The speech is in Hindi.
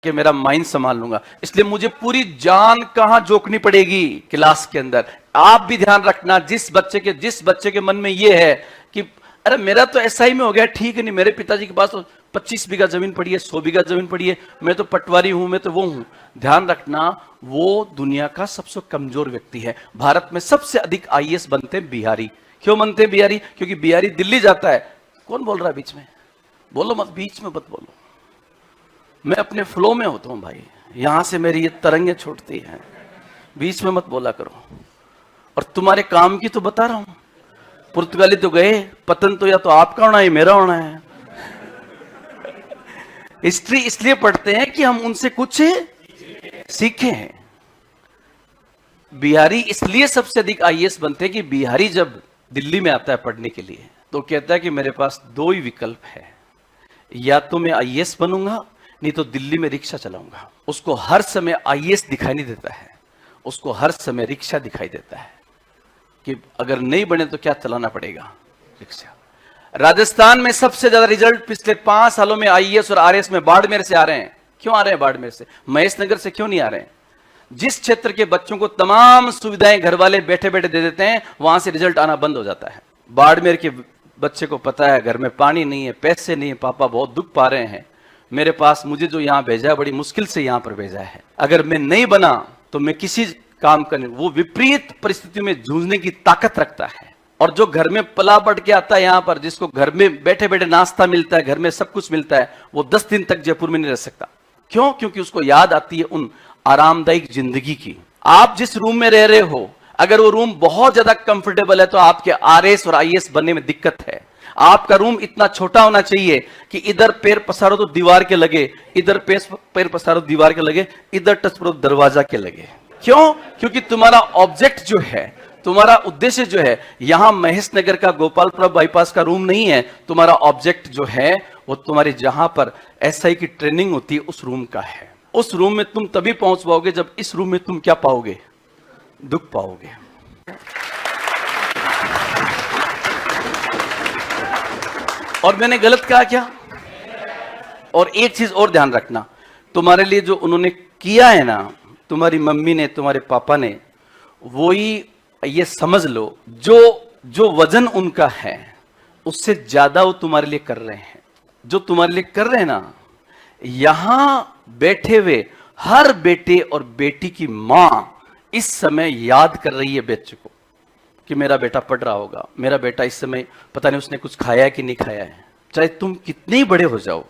कि मेरा माइंड संभाल लूंगा, इसलिए मुझे पूरी जान कहां झोंकनी पड़ेगी क्लास के अंदर। आप भी ध्यान रखना, जिस बच्चे के मन में यह है कि अरे मेरा तो एसआई में हो गया, ठीक है, नहीं मेरे पिताजी के पास तो 25 बीघा जमीन पड़ी है, 100 बीघा जमीन पड़ी है, मैं तो पटवारी हूं, मैं तो वो हूं। ध्यान रखना, वो दुनिया का सबसे कमजोर व्यक्ति है। भारत में सबसे अधिक आईएएस बनते हैं बिहारी। क्यों बनते हैं बिहारी? क्योंकि बिहारी दिल्ली जाता है। कौन बोल रहा है बीच में? बोलो मत, बीच में मत बोलो। मैं अपने फ्लो में होता हूं भाई, यहां से मेरी ये तरंगे छूटती हैं, बीच में मत बोला करो। और तुम्हारे काम की तो बता रहा हूं। पुर्तगाली तो गए, पतन तो या तो आपका होना है मेरा होना है। हिस्ट्री इसलिए पढ़ते हैं कि हम उनसे कुछ सीखे हैं। बिहारी इसलिए सबसे अधिक आईएएस बनते हैं कि बिहारी जब दिल्ली में आता है पढ़ने के लिए तो कहता है कि मेरे पास दो ही विकल्प है, या तो मैं आईएएस बनूंगा, नहीं तो दिल्ली में रिक्शा चलाऊंगा। उसको हर समय आईएएस दिखाई नहीं देता है, उसको हर समय रिक्शा दिखाई देता है कि अगर नहीं बने तो क्या चलाना पड़ेगा, रिक्शा। राजस्थान में सबसे ज्यादा रिजल्ट पिछले 5 सालों में आईएएस और आरएएस में बाड़मेर से आ रहे हैं। क्यों आ रहे हैं बाड़मेर से? महेशनगर से क्यों नहीं आ रहे हैं? जिस क्षेत्र के बच्चों को तमाम सुविधाएं घर वाले बैठे बैठे दे देते हैं, वहां से रिजल्ट आना बंद हो जाता है। बाड़मेर के बच्चे को पता है घर में पानी नहीं है, पैसे नहीं है, पापा बहुत दुख पा रहे हैं, मेरे पास मुझे जो यहां भेजा है बड़ी मुश्किल से यहां पर भेजा है, अगर मैं नहीं बना तो मैं किसी काम करने, वो विपरीत परिस्थितियों में जूझने की ताकत रखता है। और जो घर में पला बढ़ के आता है यहां पर, जिसको घर में बैठे बैठे नाश्ता मिलता है, घर में सब कुछ मिलता है, वो 10 दिन तक जयपुर में नहीं रह सकता। क्यों? क्योंकि उसको याद आती है उन आरामदायक जिंदगी की। आप जिस रूम में रह रहे हो, अगर वो रूम बहुत ज्यादा कंफर्टेबल है तो आपके आरएएस और आईएएस बनने में दिक्कत है। आपका रूम इतना छोटा होना चाहिए कि इधर पैर पसारो तो दीवार के लगे, इधर पैर पसारो दीवार के लगे, इधर टच करो दरवाजा के लगे। क्यों? क्योंकि तुम्हारा ऑब्जेक्ट जो है, तुम्हारा उद्देश्य जो है, यहां महेशनगर का गोपालपुरा बाईपास का रूम नहीं है। तुम्हारा ऑब्जेक्ट जो है वो तुम्हारे जहां पर एसआई की ट्रेनिंग होती है उस रूम का है। उस रूम में तुम तभी पहुंच पाओगे जब इस रूम में तुम क्या पाओगे? दुख पाओगे। और मैंने गलत कहा क्या? और एक चीज और ध्यान रखना, तुम्हारे लिए जो उन्होंने किया है ना, तुम्हारी मम्मी ने, तुम्हारे पापा ने, वो ही ये समझ लो, जो वजन उनका है उससे ज्यादा वो तुम्हारे लिए कर रहे हैं। जो तुम्हारे लिए कर रहे हैं ना, यहां बैठे हुए हर बेटे और बेटी की मां इस समय याद कर रही है बच्चे को कि मेरा बेटा पढ़ रहा होगा, मेरा बेटा इस समय पता नहीं उसने कुछ खाया है कि नहीं खाया है। चाहे तुम कितने ही बड़े हो जाओ,